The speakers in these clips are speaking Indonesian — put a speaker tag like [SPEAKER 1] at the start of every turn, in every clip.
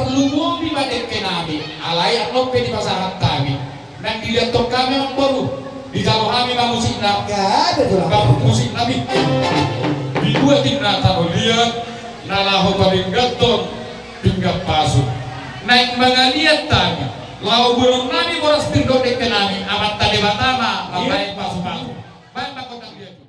[SPEAKER 1] perlu mobi badek ke nabi alai atlop di pasaran kami dan dilihat tok kami orang baru di jauh kami bang musik nabi
[SPEAKER 2] Gak ada tuh lah.
[SPEAKER 1] bang musik nabi di dua tingkat tahu lihat nalaho paling gaton tinggal pasuk naik mengaliat tadi lau belum nabi boras pindok dek ke nabi amat tadi batama makai pasuk baik bakal lihat.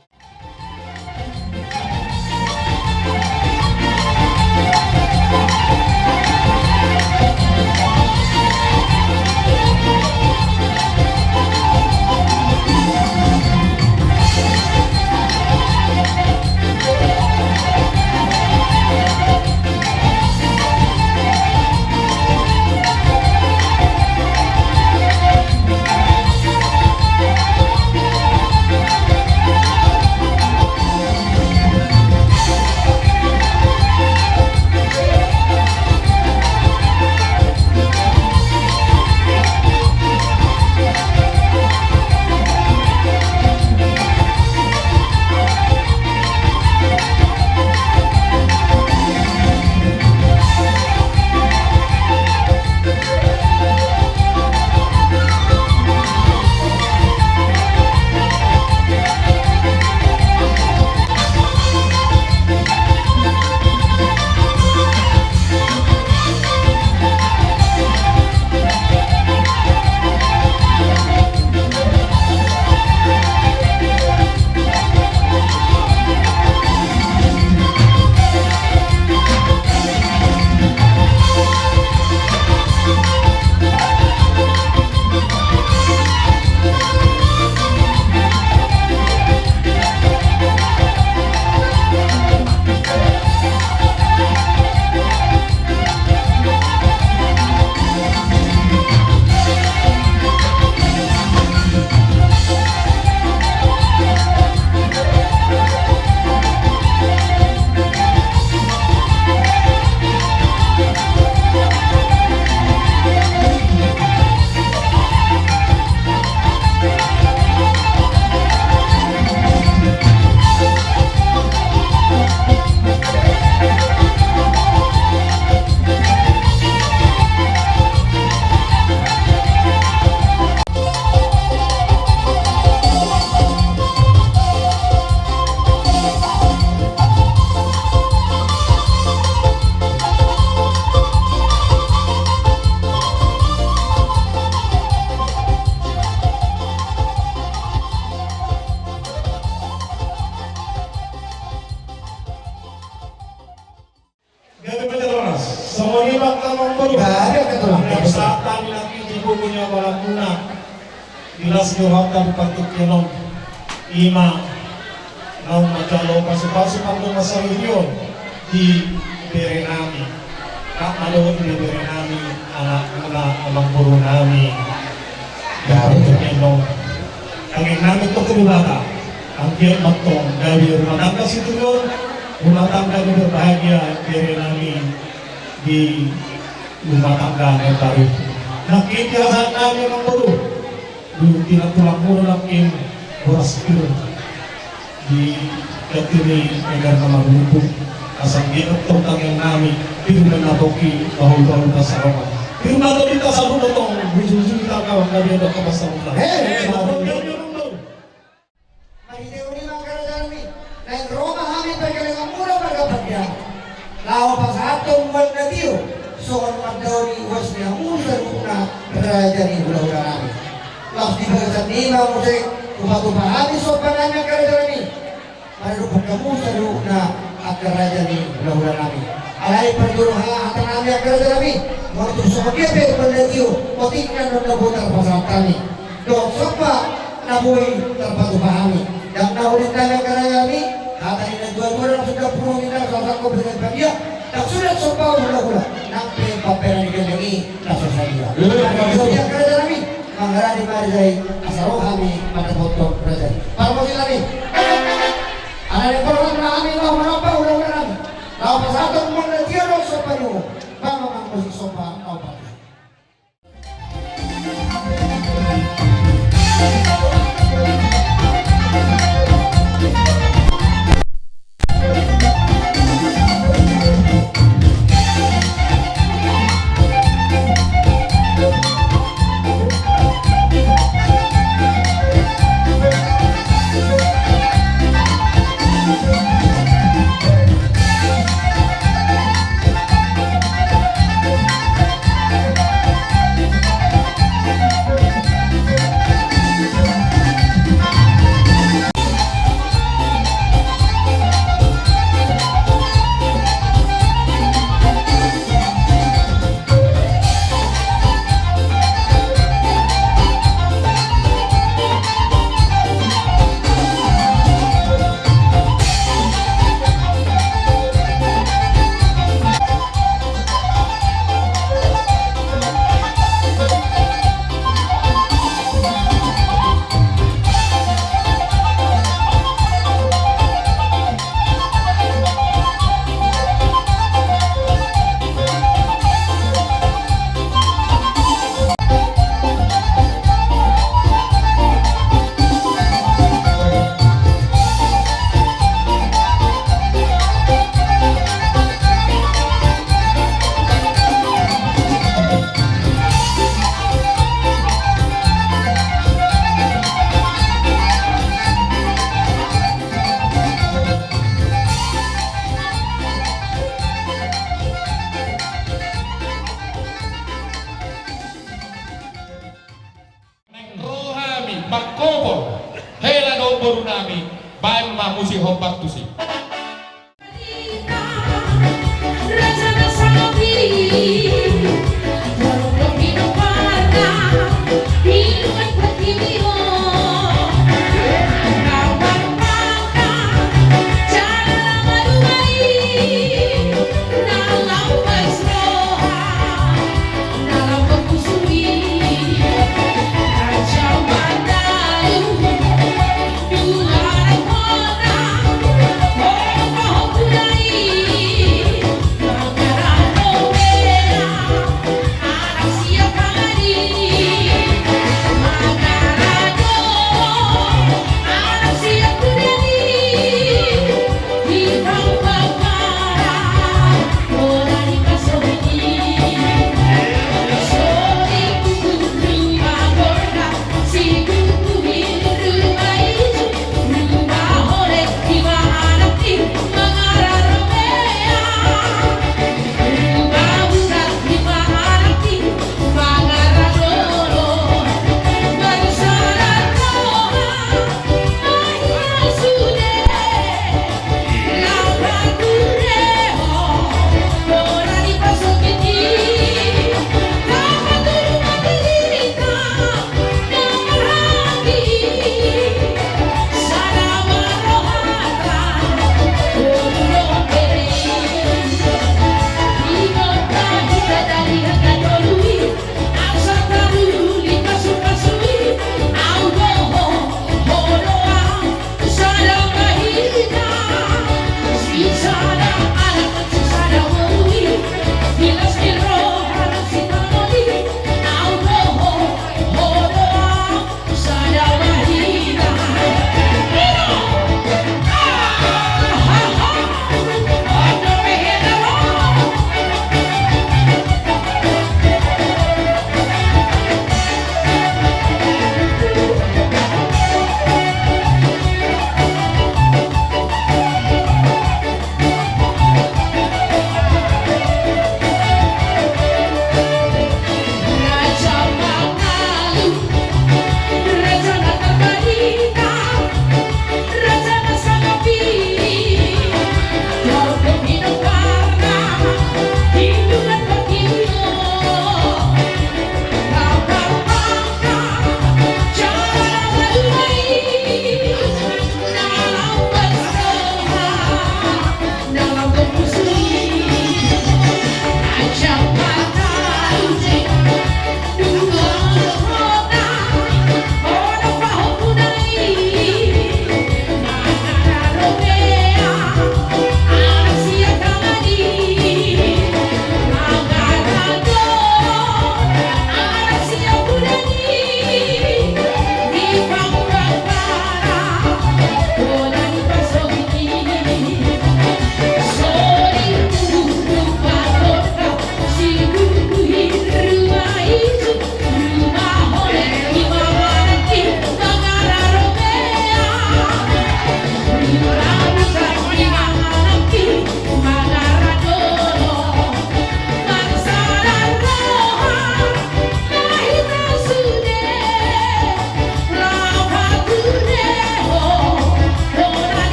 [SPEAKER 3] Kabupaten Patukyanon Ima nau macalo pasu-pasu panggung masarilion di Berenami kak malo di Berenami anak amang guru nami dari Patukyanon ang namin to kulata ang kiyat matong dari rumah tangga situ yun rumah tangga di berbahagia Berenami di rumah tangga yang baru nakikirahan namin ang guru dulu tidak tulang mulu lakin boras pil di katiri agar nama lumpuh asal dia tentang yang nami pil menatoki bahu-bahu tasaroma pil menatoki tasaroma tong bujur-bujur kita kawan kami ada kebasa muda
[SPEAKER 2] Mari teori mangkara jalmi dan Roma hamil berkelengan murah berkapatnya lao pasatong buat natio soal magdawi was niya muda runa beraja ni ulah-ulah nami Laos di bagian lima musik tupa-tupa habis sopanannya kerja ini. Mari lupa kamu seru na agar raja ni bulan kami. Alai perjuruh ha akan kami agar raja kami. Waktu sebagai pihak penelitian, motifkan dan nabutan pasal kami. Dok sopa nabui terpatupa kami. Dan nabui kami agar raja kami. Kata ini dua-dua sudah puluh minat salah satu berikan bagian. Tak sudah sopa ulah-ulah. Nampai paperan ikan lagi tak selesai dia. Jadi agar raja kami. Manggara di Marizai, asal kami pada potong Marizai. Para posisi kami, anak yang perlu kami mau menapa ulang kami. Lalu pasal mengerti orang sopan itu, bang musik sopan apa?
[SPEAKER 1] pagkobol. Hela daw baru nami, bayan mamusi hompak tusi.
[SPEAKER 4] Raja Nasabi, walau hidup pada hidup hatimu, kawan bangga cara maduai dalam berseroha, dalam berkusui, Raja Madalu, dua kota.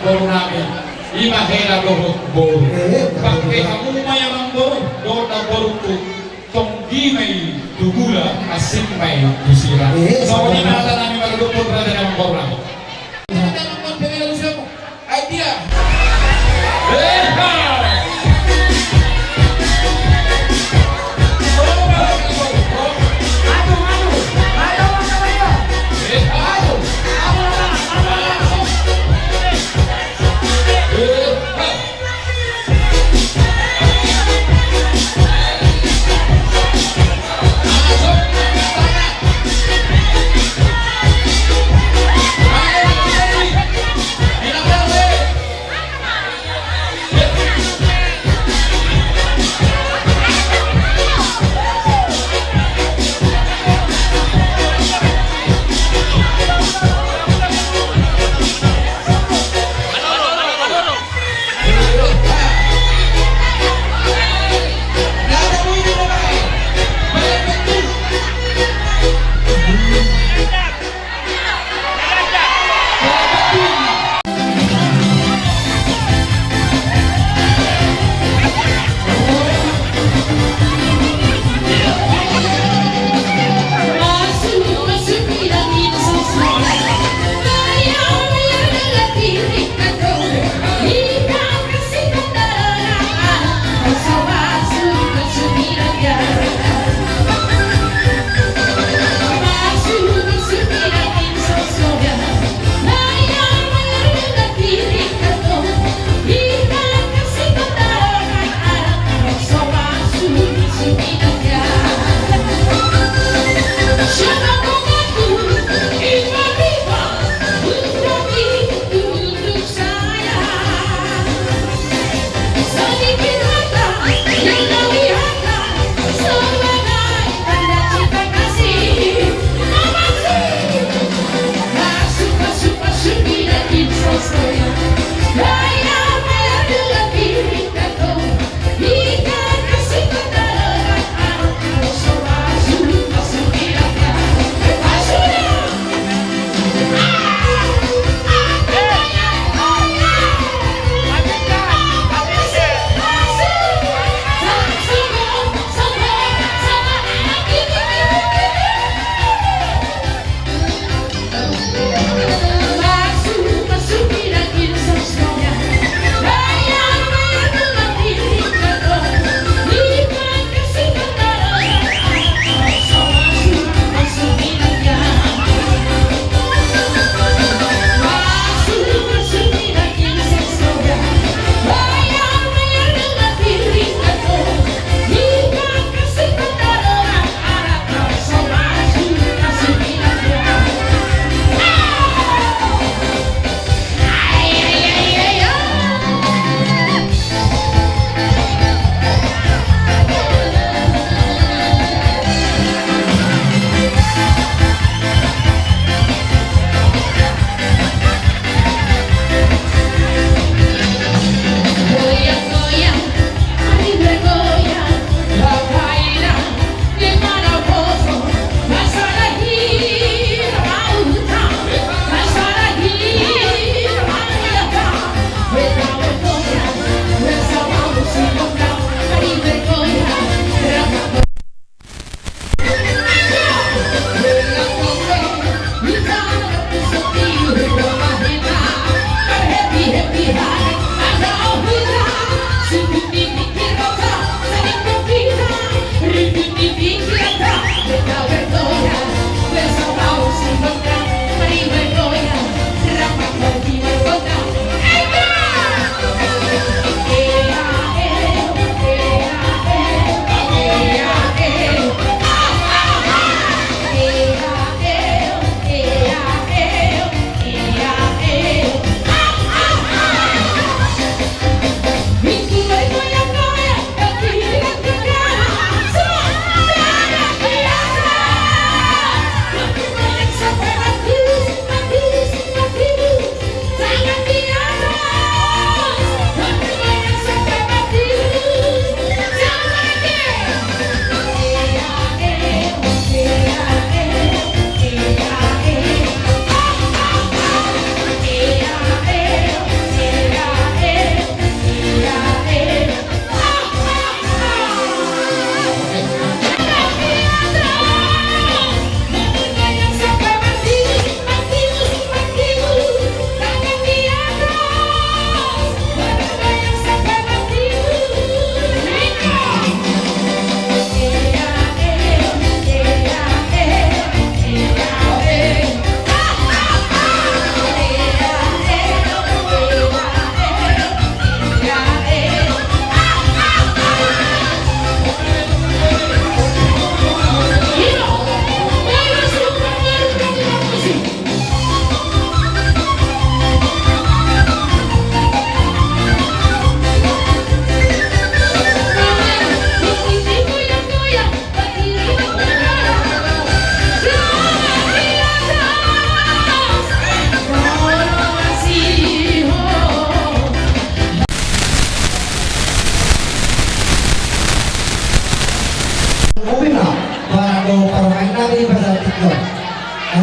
[SPEAKER 1] baru namin imahela lohok boru pakai kamu mayamang boru doda boru tu tong di may dugula asing may dusira so ini nata namin malulupot rada ng boru namin jangan pemilihan usia mo idea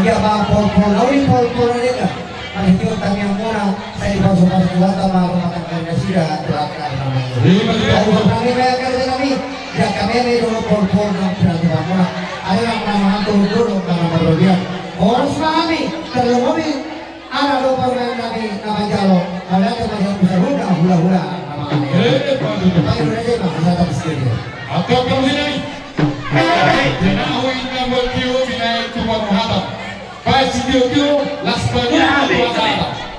[SPEAKER 2] jamaah pol-pol lawi pol-pol mereka panitiwan kami yang muna sa ipasok-pasok wata mga kumatanggal na sila tulakan naman dahil sa kami may akarga kami ya kami may dulu pol-pol ng pinatiwan muna ayaw ang mga tulog-tulog na marulyan oras na kami terlalu kami anak lupa kami na manjalo wala ka masang usahula hula-hula na mga Panginoon na siya mga sa sekirya
[SPEAKER 1] Atau kamu sini. Jenahu inna berkiu binai tuwa muhatab. Pasti dia kiu laspanya tuwa muhatab.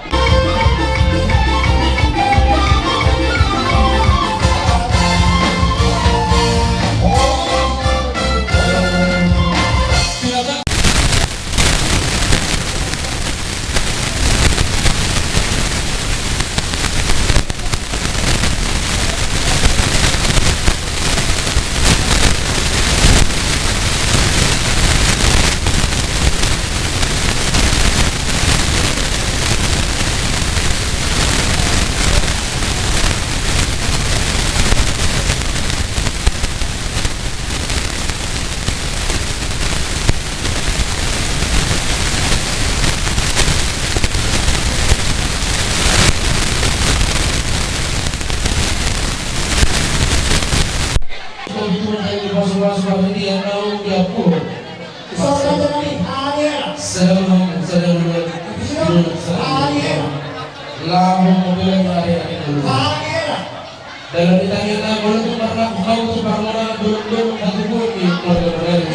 [SPEAKER 5] Dalam ditanya boleh tu pernah kau tu pernah duduk satu bukti keluarga mereka.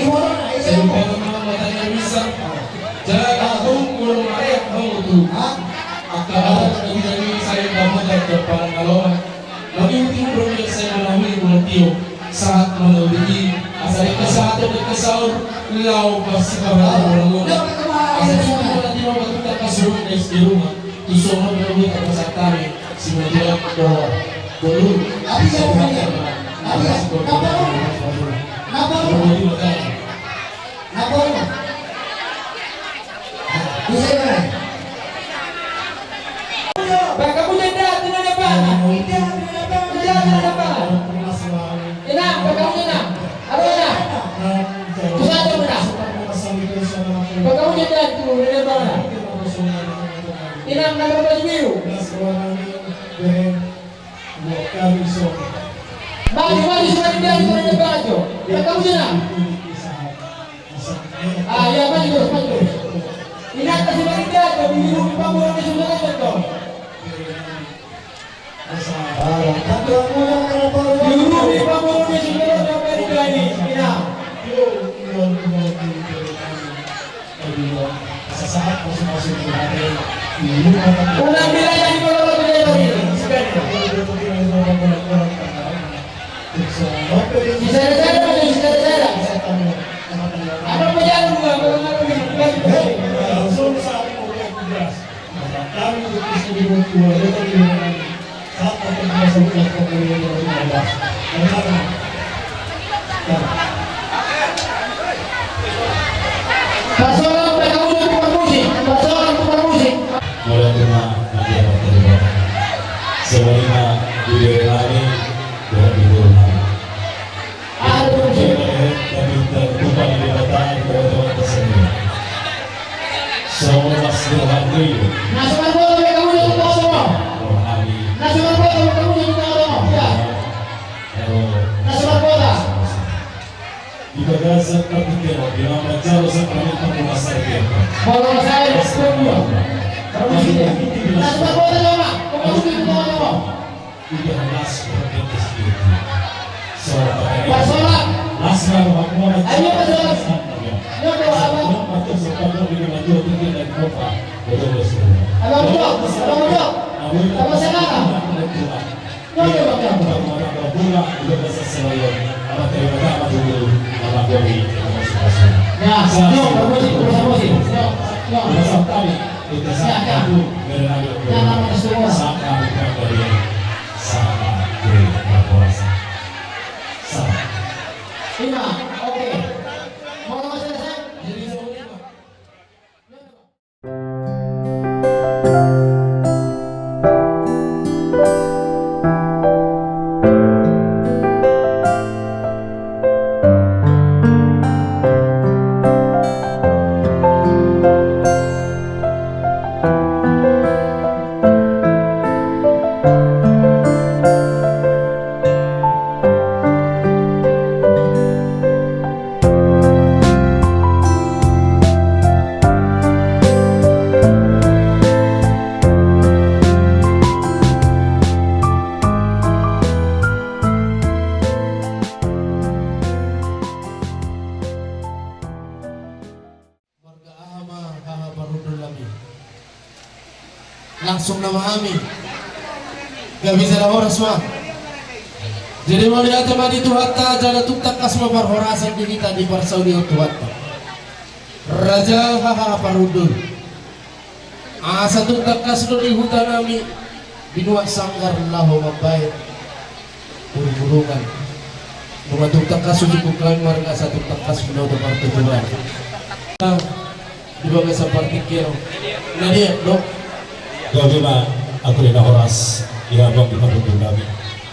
[SPEAKER 5] Saya pernah matanya bisa. Jangan tunggu mereka kau tu. Akan dari saya kamu dari depan kalau lagi timur saya melalui volunteer saat melalui asal kesehatan dan kesaur lau pasti kabar orang. Asal semua nanti mau kita kasih di rumah. Tu semua melalui kesehatan kami semuanya doa. Dulu,
[SPEAKER 2] Abi siapa dia? Abi Napa lu? Bisa kan?
[SPEAKER 5] Pak, kamu tidak dengan apa? Tidak dengan apa? Enak, Pak, kamu enak. Apa enak? Susah tu enak. Pak, kamu tidak tu dengan apa? Enak, nak baju biru. Maju sudah tidak itu dengan baju. Pak, kamu enak. Ah, ya maju terus. Ingat kasih bagi dia, tapi biru di panggung di sebelah kanan. Biru di panggung di sebelah Amerika ini. Ingat.
[SPEAKER 3] Sesaat masing-masing berada di
[SPEAKER 5] Ulang bilang yang kalau lebih dari sekali. Sisa-sisa macam sisa-sisa. Apa perjalanan juga kalau nggak lebih.
[SPEAKER 3] Langsung saat mau tugas, kami berusaha di dua saat pertemuan sebuah pemilihan 2015.
[SPEAKER 5] Pasokan kamu untuk tukar musik. Pasokan tukar musik.
[SPEAKER 6] Mulai rumah nanti apa terlibat. Semuanya di Berlani dan di rumah.
[SPEAKER 5] Ada musik.
[SPEAKER 6] Kami terbuka di depan teman-teman tersebut. Semua masih mengakui
[SPEAKER 5] Nasional bola kamu untuk tukar semua.
[SPEAKER 6] bahwa kami
[SPEAKER 5] Nasional bola kamu untuk tukar semua. Ya. Nasional bola.
[SPEAKER 6] di bagasan pertigaan di mana jauh seperti penguasa kita.
[SPEAKER 5] Bola saya semua. Nasional bola semua. Kamu untuk tukar semua.
[SPEAKER 6] Tidak nas berkata seperti seorang
[SPEAKER 5] Pasokan.
[SPEAKER 6] naskah bahwa
[SPEAKER 5] Ayo pasokan. Yo doa apa?
[SPEAKER 6] atau sepadan di maju tinggi dan kota betul semua.
[SPEAKER 5] Abang duduk. Apa sekarang? Yo doa apa? Ya, yo bermusik, berusaha musik. Yo. Jangan ada semua. Lima. Oke. Mau nomor selesai? Jadi sebut lima. langsung memahami. Gak bisa ada oras mah. Jadi mau lihat teman itu hatta jala tuktak kasma parhorasan di kita di parsaudi itu hatta. Raja haha parudul. Asa tuktak kasno di hutan nami binua sanggar lahu mabayat burung-burungan. Bunga tuktak kasu cukup lain warga satu tuktak kas belau de partujuan. Di bawah seperti kiro. Nah dia dok.
[SPEAKER 6] Gabi ma aku lena horas ia bang di pagudul kami.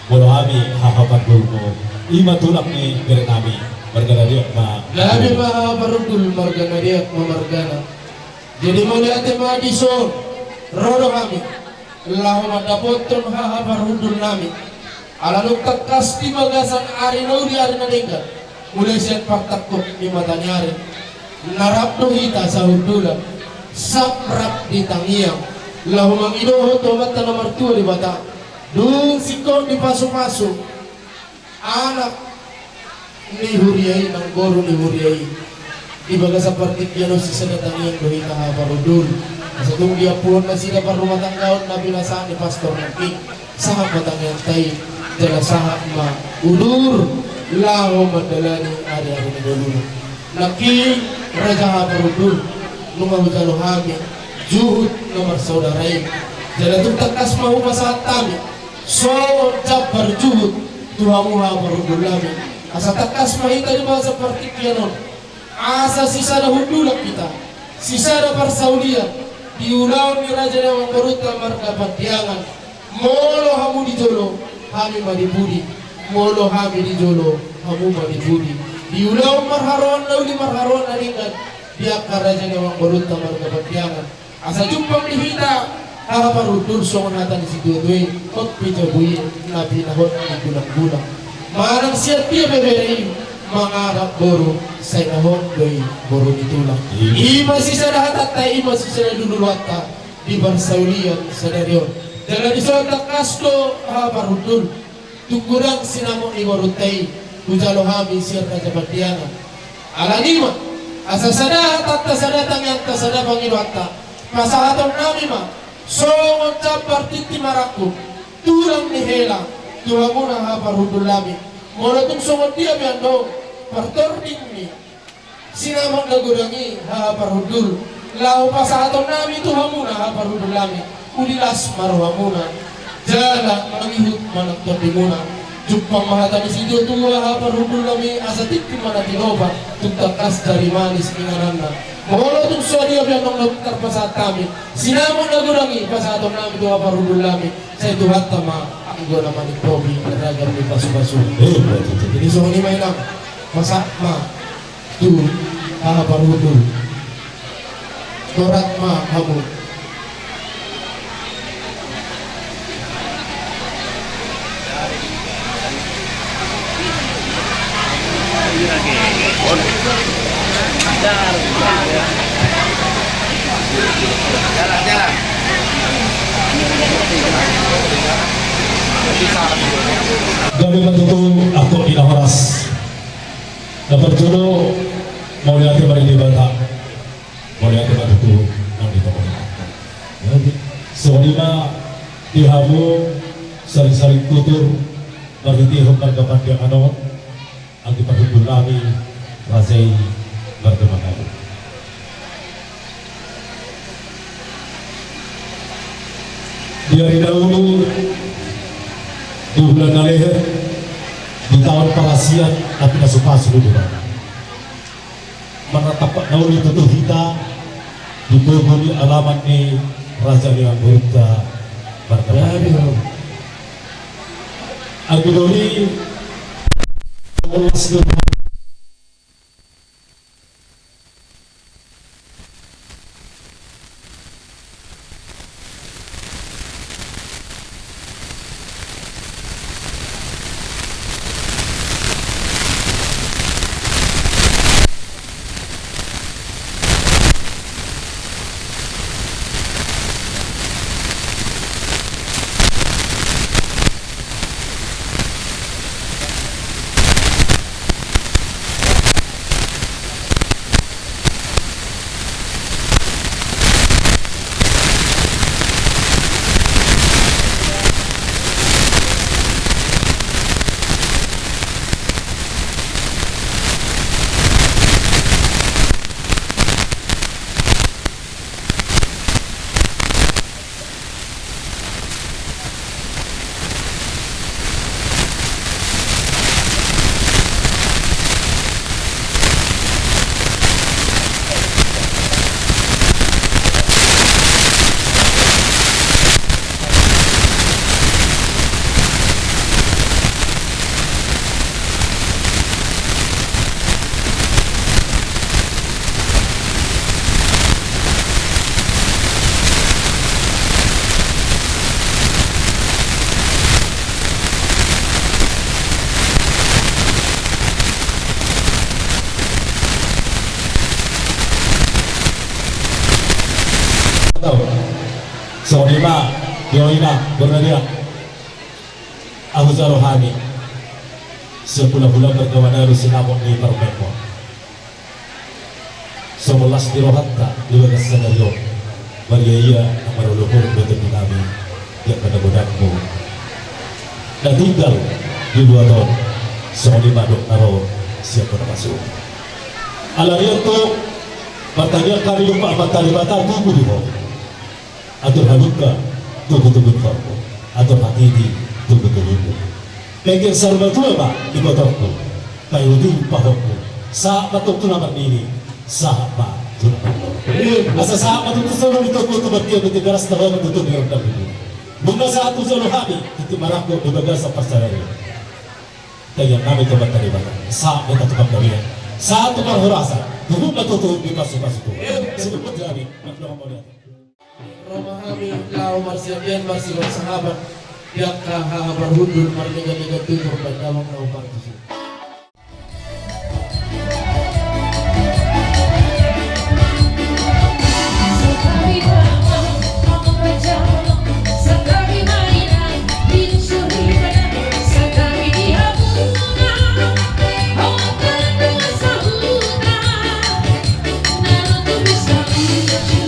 [SPEAKER 6] Walau kami hahapan dulu ima tulak ni beri kami margana dia ma.
[SPEAKER 5] Gabi ma hahaparudul margana dia ma margana. Jadi mau lihat ma dison rodo kami. Lahu madapoton hahaparudul nami. Ala nuktak kasti magasan ari nauri ari nadengga. Mulai siat partakok di matanyari. Narapno hita sa hundulan. Saprap di tangiang. Lahu mangidoho tomat na martua di bata. Dung sikon di paso-paso. Anak ni huriyai ng goro ni huriyai. Ibaga sa partikyano si sanatangiang dohita haparudul. Sa tung dia puan na sila parumatan kaon na binasaan ni Pastor ng King. Sahap matangyang tayo. Dala sahap ma udur. Lahu madalani ari-ari ni dulur. Naki Raja haparudul. Nungawajalo hami. Juhud nomor saudarai. Jadi tuktak kas mau masahat kami. So jabar juhud tuhamu haparudul lami. Asa takas mahita di bahasa partikianon. Asa sisa na hundulak kita. Sisa na parsaulian. Diulang ni Raja na mangkaruta markapat diangan. Molo hamu di jolo. Kami madibudi. Molo kami di jolo. Kamu madibudi. Diulang marharon lauli marharon alingan. Dia Raja na mangkaruta markapat diangan. Asa jumpang dihita hahaparudul songon hatan si dua-dua kot pijabuin nabi nahot di gulang-gulang marang siat dia beberi mangarap boro say nahot doi boro ditulang ima sisa dahatat tay ima sisa dulu wata di barsaulian senerion dalam isota kasto hahaparudul tugurang sinamo ni warutay kujalo hami siat Raja Badiana alanima asa sada tatta sada tangyang tasada pangilwata masahaton nami ma songon cabar titi maraku tulang ni hela tuhamuna haparudul lami monotung songon dia biando partorning ni sinamang nagurangi haparudul lau pasahaton nami tuhamuna haparudul lami udilas marwamuna jala mangihut manaktor dimuna jumpang mahatani sido tuwa haparudul lami asatik mana tinoba tugtakas dari manis ingananda Molo tung sodia bianong nagtar pasat kami. Sinamon nagurangi pasatong namin tuwa parudul lami. Sa ito hatama ang gula manikobi naragan ni basu-basu. Jadi so ni may lang masak ma tu parudul. Torat ma hamu.
[SPEAKER 7] Jalan.
[SPEAKER 6] Gabi matutu ako inahoras. Dapat dulu mau lihat kembali di bata. Mau lihat matutu ang dito ko. So lima dihamu saling-saling tutur berhenti pagkapan dia ano ang ipatutun namin Razay Bardamanado. Dari dahulu di bulan leher di tahun Parasian tapi nasupasu di mana menatapak nauli tutup kita di bumi alamat ni Raja yang berita Bardamanado. Agudoli So lima, Yoina, Bernadia, Ahuza Rohani, sepula-pula berkawan harus sinabok di Parmemo. So melas di Rohatta, di bagas sanayo, Maria yang maruluhur betul kami, yang pada godakmu. Dan tinggal di dua tahun, so lima dok naro siapa nak masuk. Alarian tu, bertanya kami lupa matali-matali tubuh di bawah. Atur haluka tubuh-tubuh farko, atur hatidi tubuh-tubuh. Pengen sarba tua ba di kotorku, kayu di pahokku. Saat batuk tu nama ini, saat ba tu nama. Asa saat batuk tu selalu ditutup tu bertiap di garas tahu betul di rendam itu. Bunga saat tu selalu habis, itu marahku di bagas apa saraya. Kaya kami tu bertani batak, saat kita tukar kalian, saat tukar horasa, tubuh betul di kasus-kasus tu. Sebut jadi, nak boleh.
[SPEAKER 5] Romahami lao marsiapian marsi bersahabat yang kaha berhudul marliga-liga tutur berdamang lao partisi.
[SPEAKER 4] Sekali damai, mau berjalan, sekali mainan, diusuri pedang, sekali dihabungkan, otak dua sahutan, namun tu bisa lucu.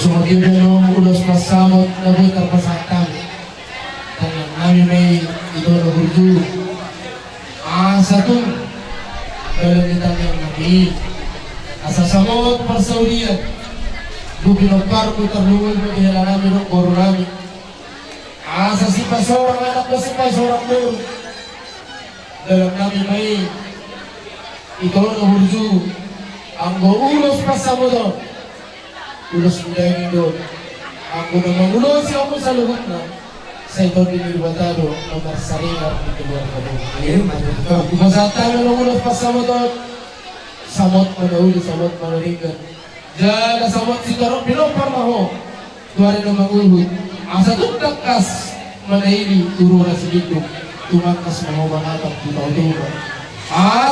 [SPEAKER 5] Sunod yun ng ulos pasamot na butar pasaktan. Tanang namin may ito na hurdu. Asa itong balamitan yung nabi. Asa samot parsaulian. Bupinopar ko tarlungan mo ihala namin ng koro namin. Asa si Pasorang anak ko si Pasorang mo. Dalam namin may ito na hurdu. Ang ulos pasamot doon. Ulos budaya doon. Ako namang ulos ako sa luhut na sa ito dinirbatado ng marsaringar ng keluar kabo. Kung sa tayo ng ulos pasamo doon, samot manahuli, samot manaringan. Diyan samot si Karok, pinopar na ho. Tuwari ng manguhut. Ang sa tugdakas, manahili, turo na si Lidong. Tumangkas mga manatang tutaw-turo.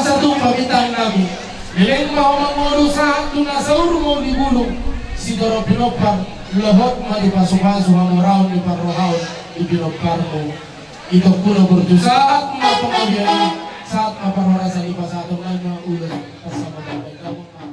[SPEAKER 5] Sa itong pamitan namin, nilang mga mangulo sa ito na sa urmo ni Bulong. Si Doro pinopar, lahot malipasok-pasok ang oraw ni Parrohaw, ipinopar mo. Ito puno burdo saat mapangabyan, saat maparora sa iba sa atong lang mga ulan, kasama tayo lamang na.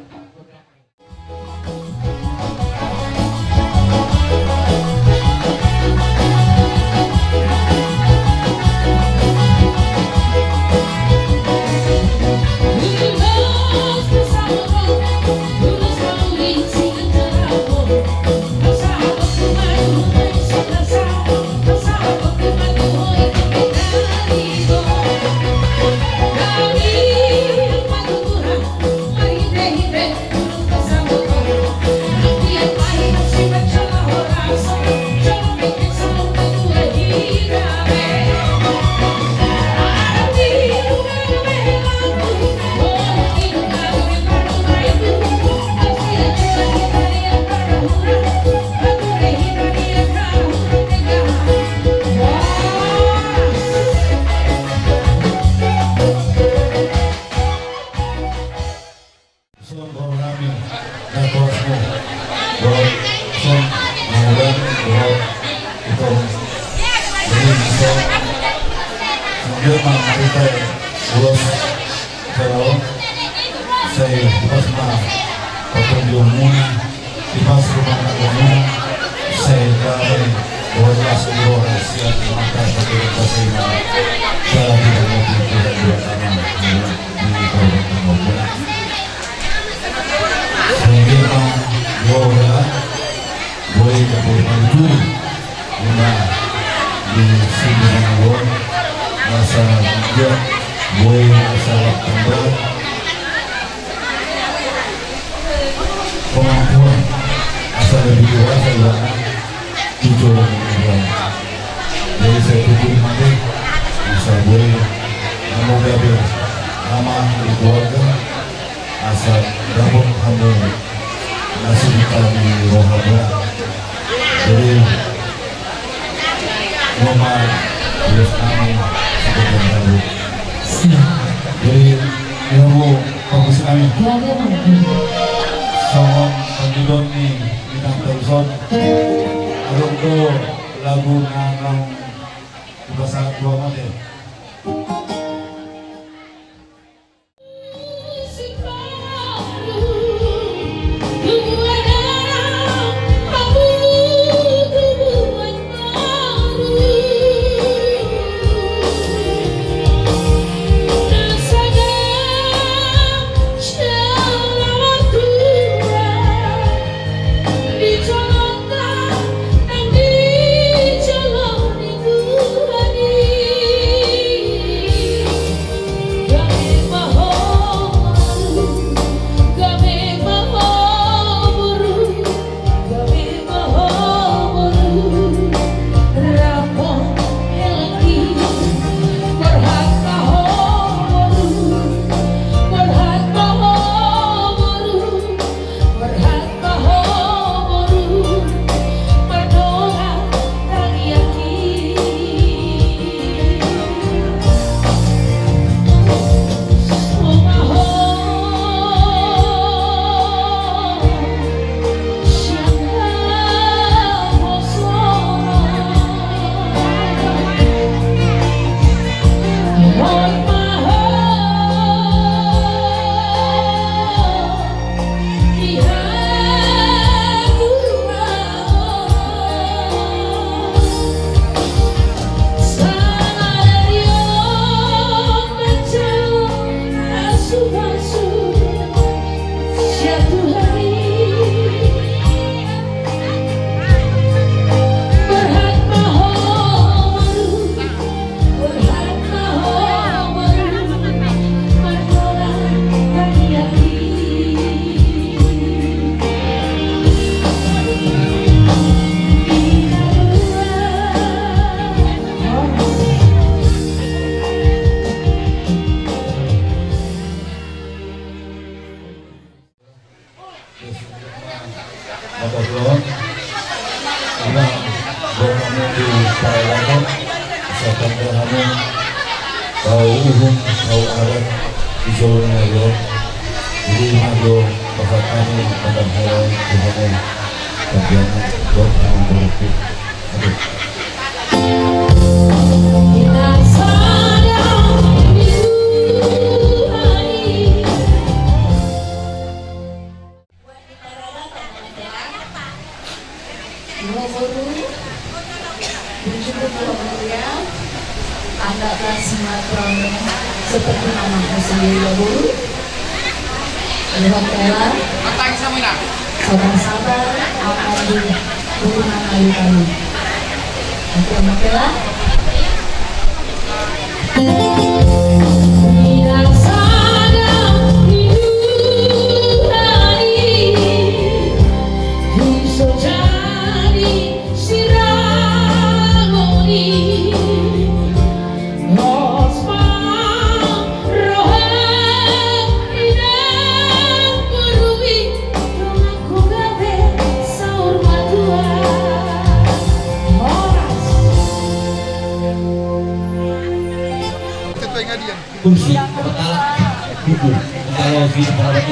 [SPEAKER 4] Bye.
[SPEAKER 8] Boro nami Nakosmo Boro Son Maulan Boro Ito Jadi so Sambil maritai Ulos Pero Saya pas ma Pagpundyong muna Ipas rumah muna Saya kami Wala siguro siya Maka pagpundyong kasi na Saya tidak mau tidak dua tangan Di bawah muna Memang bola boleh berbantu lima di sini gol masa dia boleh masa tambah kemampuan asal lebih dewasa ya 7 orang jadi saya tutup mati bisa boleh semoga bersama di keluarga asal dapat kamu masih kami rohana jadi nomor terus kami sebagai baru jadi ilmu fokus kami soal penduduk ni bintang terson alungko lagu nang bahasa dua mati
[SPEAKER 4] Adalah sinetron seperti namaku sendiri ya Bu. Alhamdulillah. Sabar-sabar akan diturunan ayu kami. Alhamdulillah.
[SPEAKER 6] kursi kepala buku kalau video perawat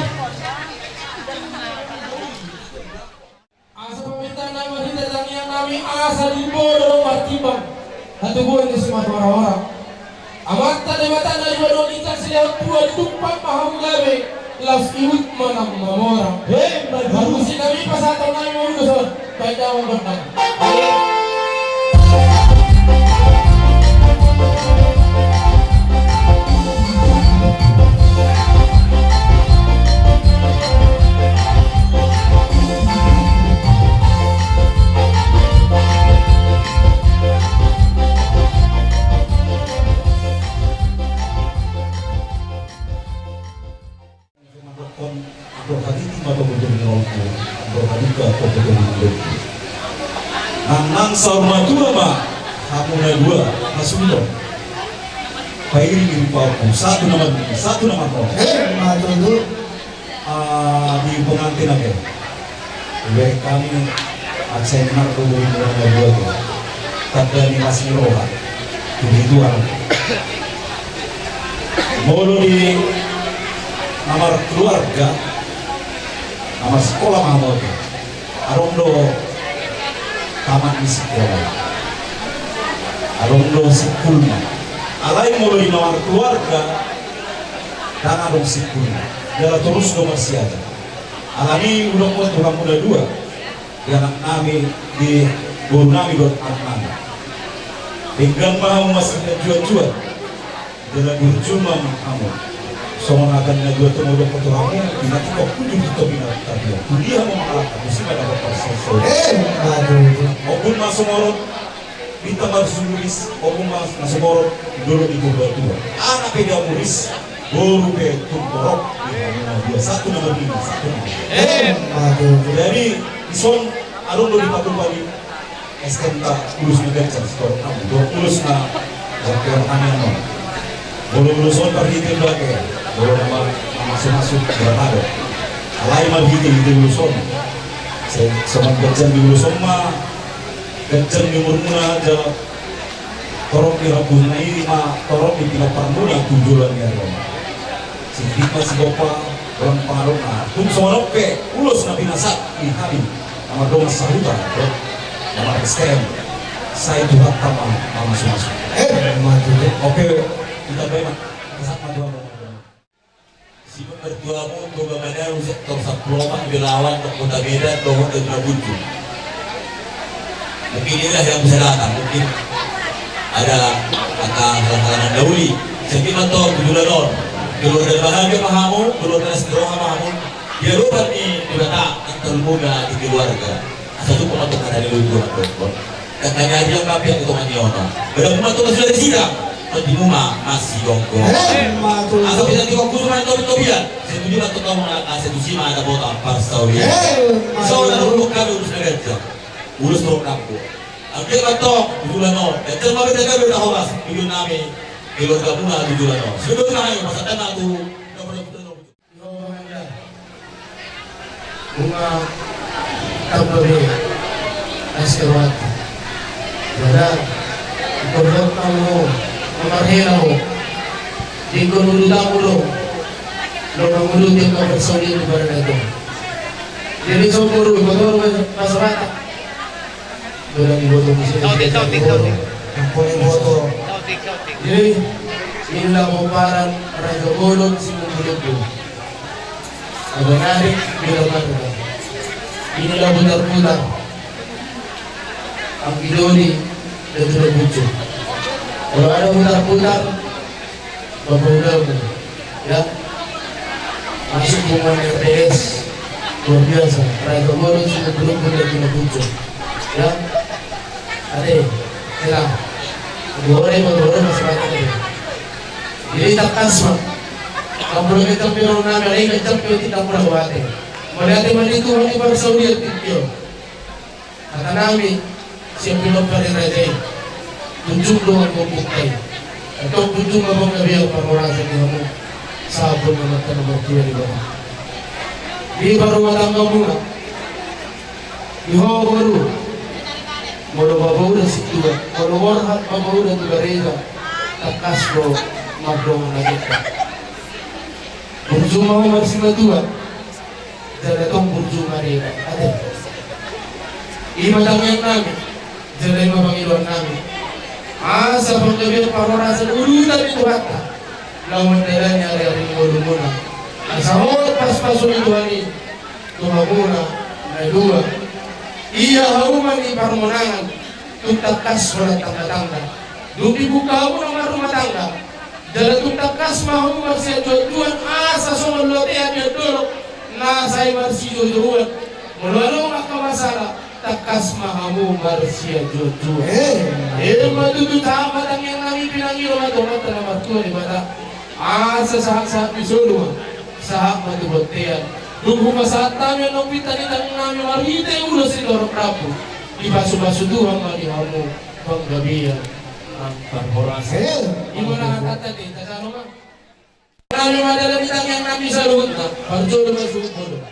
[SPEAKER 5] nami asa di bodo martibang. Hatu buat itu semua orang-orang. Amat tadi mata dari bodo ikan selihat dua tumpang paham gawe. Las iut manam mamora. Baru si nami pas atau nami mau dusur. Baik jawab benar.
[SPEAKER 6] Nang saumatura ma hamuna dua masudo pairi di papu satu nama kau
[SPEAKER 2] Matur
[SPEAKER 6] di pengantin aja kami aksenar dulu nama dua tu tapi ini masih roha begitu mulu di nama keluarga nama sekolah mahmud arondo taman di sekolah arondo sekulma alai mulai nomor keluarga dan adong sekulma jala terus nomor siaga alami udah mau tukang muda dua yang kami di guru nami buat anak-anak dengan mau masih jual-jual dengan berjumpa kamu semua akan ngajua temu udah foto kamu tidak kok kunjung kita binat tapi dia mau mengalahkan mesti pada berproses Obun masuk morot di tempat sulis, obun masuk morot dulu di bawah dua. Anak pedia muris, baru betul borok di mana dia satu nomor ini, satu nomor. Jadi ison alun do di Patu Bali, SMK lulus negara skor 6, lulus na wakil kami non. Baru luluson pergi ke belakang, baru nama masuk berada. Alai mal hidi luluson. Sama kerjaan di ulu semua kerjaan di murmuna aja torok di rabuna ini mah torok di pila parmuna tujuan ya Roma si Fika si Bopa orang pengaruh nah tum semua nope ulus nabi nasak di hari nama doma sahuta nama SKM saya juga tamang masuk oke kita bayar kesak madua si mertuamu tuh bagaimana usah tersak peluang dilawan ke kota Medan doang ke Trabuju mungkin inilah yang bisa datang mungkin ada hal-hal dauli jadi mantor kejualan keluar dari bahagia pahamu keluar dari setelah pahamu dia lupa nih tidak tak termuda di keluarga asal itu pematuk ada di luar katanya dia ngapain itu maniona benar-benar sudah disidang di rumah masih dongko. Asal bisa dikokus mana tobi-tobian. Setuju atau kamu aset usi mana ada botol parsawi. Soalnya dulu kami urus negara, urus dong kampung. Akhir atau tujuan nol. Terima kasih kami udah horas. Tujuan kami keluarga pula tujuan nol. Sudah naik masa tanah tu.
[SPEAKER 5] Bunga kampung askerat. Jadi kalau kamu Marheraho di gunung Damulo lorong gunung yang kau bersaudi di barat itu jadi sokuru betul masyarakat orang ibu di sini jadi inilah komparan Raja Golong Simulungu ada narik bilang apa inilah putar-putar ang idoli dan terbujuk. Kalau ada putar-putar, berputar ya, masuk hubungan RTS luar biasa. Raja Golong sudah belum punya puncak, ya. Ada, hilang. Boleh masih banyak ada. Jadi tak kasma. Kalau kita pilih nama, ini kita pilih tidak pernah buat. Melihat itu hanya pada Saudi itu. Kata Nabi, siapa pilih pada Raja tunjuk dengan bukti atau tunjuk apa yang orang kamu sabun menekan nomor 2 di bawah di baru tangga bunga di bawah baru mau bawa udah situ kalau orang bawa udah juga reza takas bro madong lagi berjumlah masih dua jadi tong berjumlah reza ada imatangyan namin, jalay mapangiluan namin. Sa pagkabir parorasan urutan ito hata, lawan nila niya rin muna. Sa hot paspasun ito ani, tumaguna, na dua. Iya hauman ni parmonangan, tutakas wala tangga-tangga. Dupi buka mo ng rumah tangga, dala tutakas mahumar siya tuan asa sungon lotean niya dulok, nasa imar siya duwan. Mulalo makamasalah, takas mahamumar siya tuan. Matututama lang yang namin pinangiro matumat na matuan ni bata. Asa sahak-sahak bisolo, sahak matubotean. Nunggu masaat namin ang pitanitan namin marita yung ulo si Loro Prabu. Ibaso-baso duhang manihamu panggabihan ang parhorasan. Imo na ang tatati, tasano ka? Namin madalamitan yang namin sa luhod na, parjolo masukod.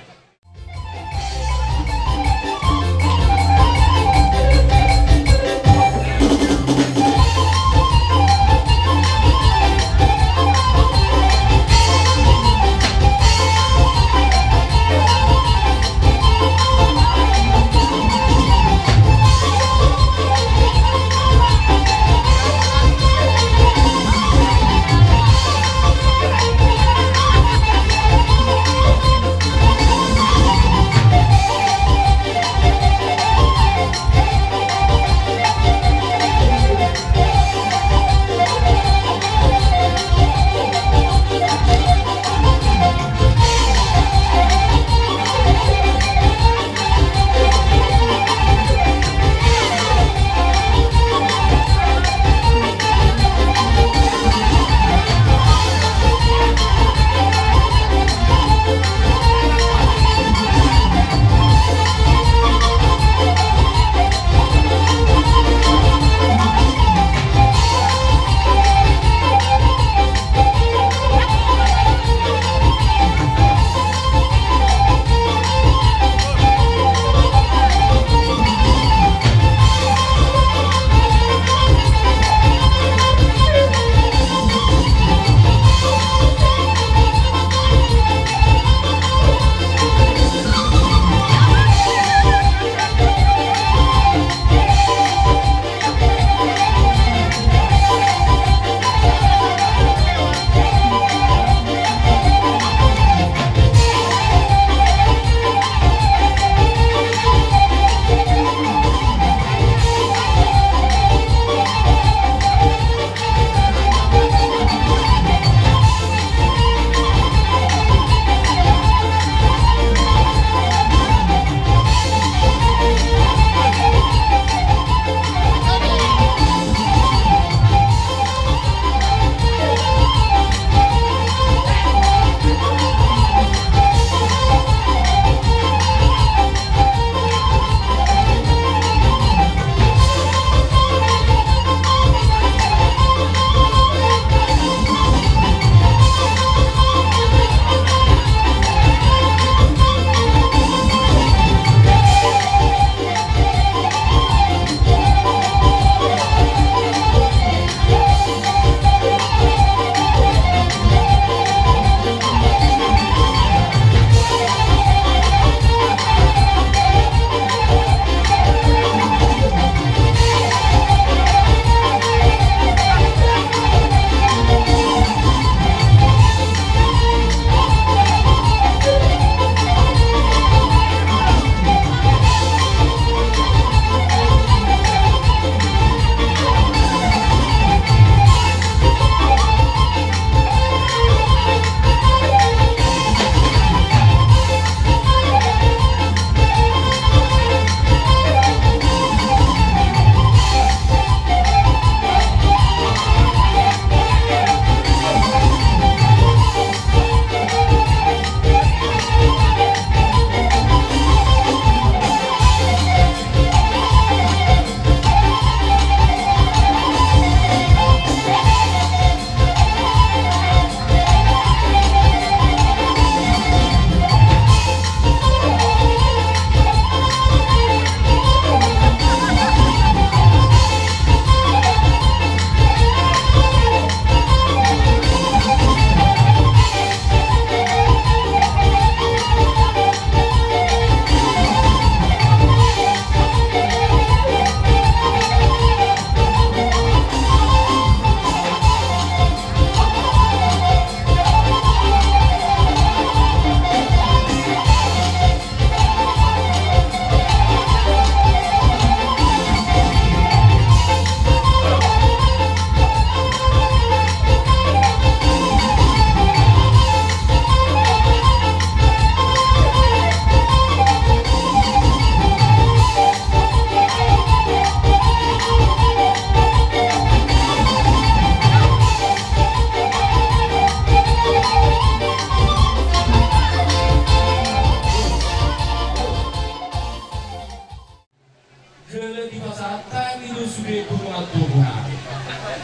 [SPEAKER 1] sudah turun turun.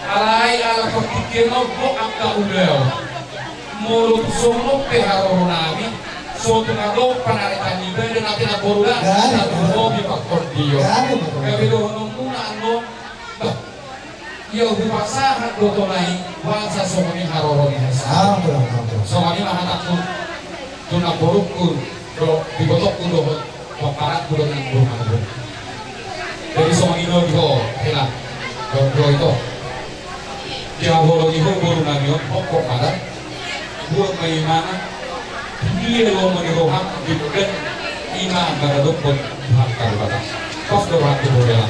[SPEAKER 1] Alai ala kepikir mau akta uleo. Mulut sono peharo nami. Soto ngado panaritan iba dan nanti nak boruga. Satu di faktor dia. Kalau nunguna ando. Ia dipaksa hak dotonai bangsa somoni haroroni hesa. Somoni mah takut tuna borukun do dibotok kudo paparat kudo nang burung. Jadi somoni no diho kena do itu. Dia bolo diho burung nangyo pokok ada. Buat mana dia lo menirohak dibukan iman pada dokon hak kalbata. Kos do hak bodela.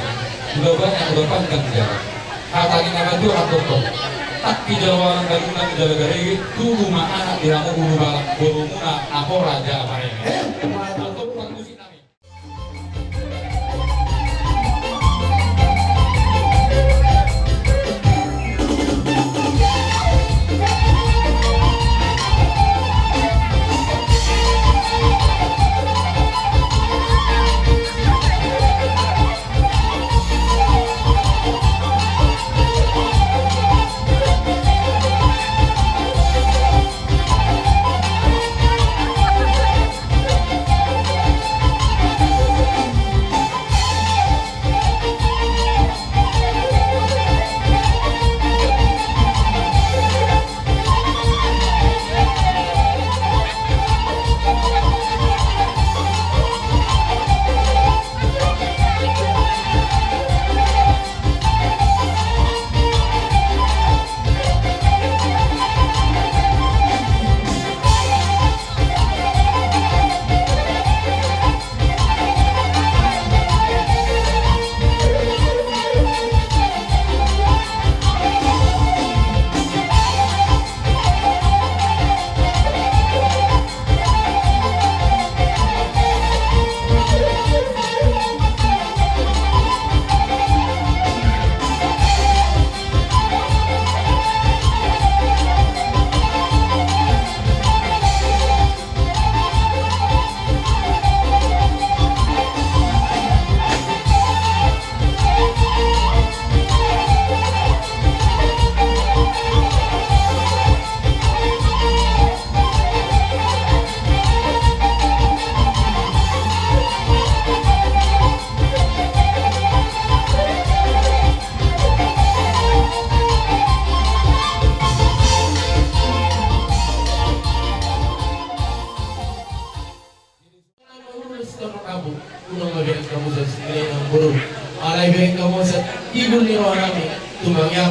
[SPEAKER 1] Udah banyak udah panjang jalan. Kata kita kan tuh dokter, tapi jalan dari negara itu rumah anak tidak mau buru muna apa raja apa ini? Atau bukan musik kami.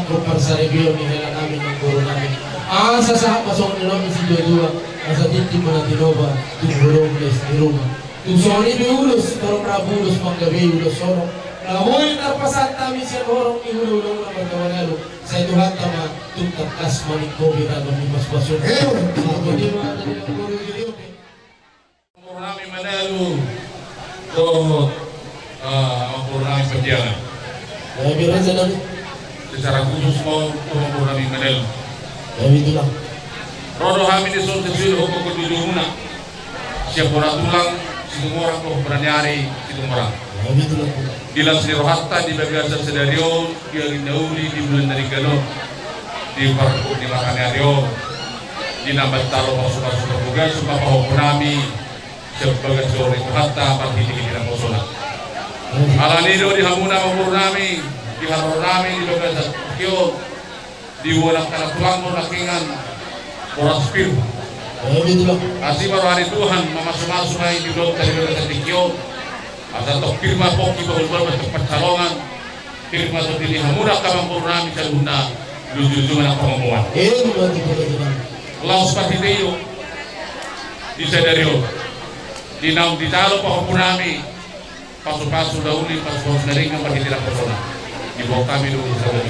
[SPEAKER 5] Persarebiyo ni hela namin ng guru namin. Ang sa pasok nila si dua-dua asa tinti mo na tinoba tumulong les di rumah. Tusoni biulos pero prabulos panggabi ulos soro. Nahoy tarpasan tami siya horong ihululong na magkawanalo sa Tuhan tama tuntakas maliko birado ni basbason. Ako di mga nilang guru dito.
[SPEAKER 1] Murami Manalo to Murami Padiana.
[SPEAKER 5] Kaya bilang sa lang.
[SPEAKER 1] Secara khusus mau Murami Manalo.
[SPEAKER 5] Kaya itu lang.
[SPEAKER 1] Rodo kami di Sultan Sulu hukum kedudunguna. Siap orang tulang, situ orang kau beraniari, situ orang.
[SPEAKER 5] Kaya itu lang.
[SPEAKER 1] Dilang sini rohatta di bagian sedario, dia rindauli di bulan dari Galo, di Parku di Makanario, di Nambat Talo masuk juga sumpah bahwa Purnami sebagai seorang rohatta pasti di dalam musola. Alanido di Hamuna Purnami, di Harunami di bagian Sakio, di Walang Kalatulang Lakingan, orang spir. Asih baru hari Tuhan masuk-masuk lagi di dalam dari bagian Sakio. Asal tok firma poki bahwa untuk percalongan firma itu di Hamuna Kabang Purnami Kalunda lucu-lucu anak pengemuan. Laos seperti itu di Sedario di Naum di Talo Pak Purnami pasu-pasu dauli pasu-pasu neringan bagi tidak persona di bawah kami dulu saudara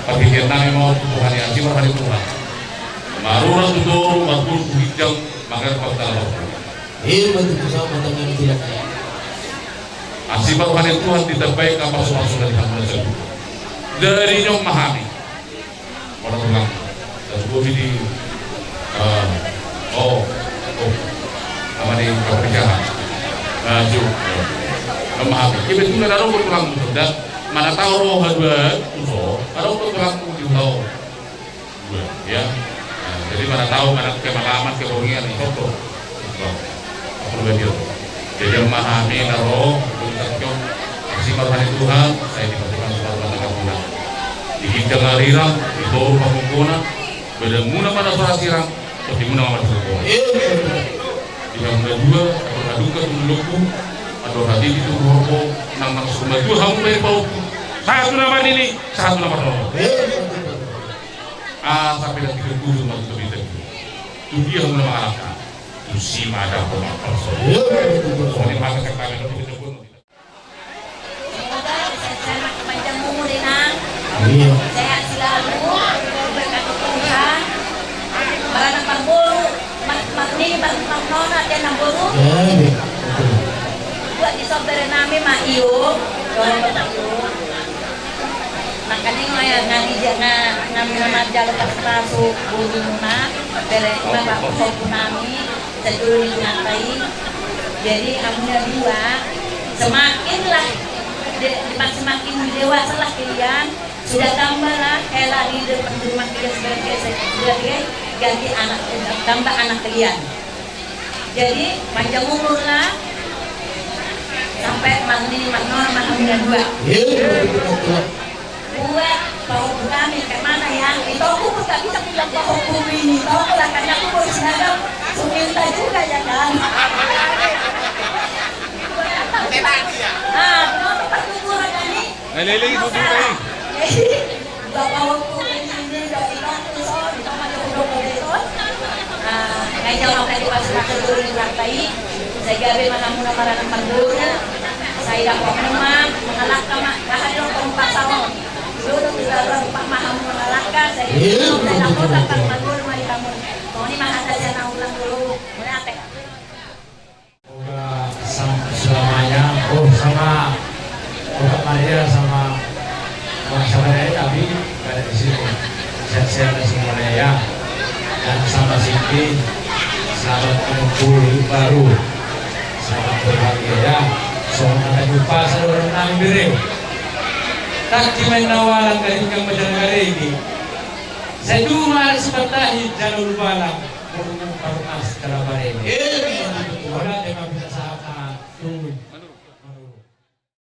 [SPEAKER 1] bagi kita mau Tuhan yang jiwa hari Tuhan marura tudor matul hijau magar pakal Asih Tuhan yang Tuhan diterbaik apa masuk dari Hamuna tersebut dari nyong mahami orang ulang dan gue di nama di kepercayaan maju memahami. Kebetulan ada orang berkurang dan mana tahu roh hadwa ada orang berkurang tahu ya. Nah, jadi mana tahu mana kemalaman kebohongan itu tuh. Jadi memahami roh untuk kasih korban Tuhan saya diperlukan sebagai kabulan. Dihidang alirang di bawah pamukuna bedemuna pada suara sirang seperti muna pada suara. Yang kedua berkaduka tundukku atau hati itu robo nang semua itu kamu dari bau satu nama ini satu nama robo sampai dari tiga puluh sama itu itu dia yang mengalahkan itu si madam pemakar soalnya maka kekalahan itu pun
[SPEAKER 4] semoga panjang umur Inang sehat selalu berkat Tuhan baranak parbulu magni magnona dan namburu buat di saudara nami maiyo makanya ngaya ngani jangan nami nama jalur pasrasu buluna bere bapak kopu nami sedulur ngatai jadi amunya dua semakinlah semakin dewasa lah kalian sudah tambah lah elah di depan rumah kalian sebagai ganti anak tambah anak kalian jadi panjang umur lah sampai magni magnon magna dua buat bau kami ke mana ya itu aku pun gak bisa bilang bau ini tahu lah karena aku baru seragam suminta juga ya kan kenapa pas kuburan ini
[SPEAKER 1] lele itu tuh
[SPEAKER 4] bau ini dari kantor so di kamar udah itu ngajar sampai di pasar keduri lantai saya gawe mana marana mandurnya saya dapat memang mengalahkan kahadong tempat salon dulu kita rumah maham mengalahkan saya dapat mandur mari kamu ini mah ada jana ulang dulu mulai atek
[SPEAKER 5] selamanya sama Bapak Maria sama Bang Sabaraya tapi ada di sini sehat-sehat semuanya ya dan sama Siti selamat mengumpul baru selamat berbahagia ya semoga jumpa saudara nang bireu tak kimen nawalan dari kang majalengka ini saya cuma sebatahi jalur balang murung parukas kalabarene wala de mabisa sa tuloy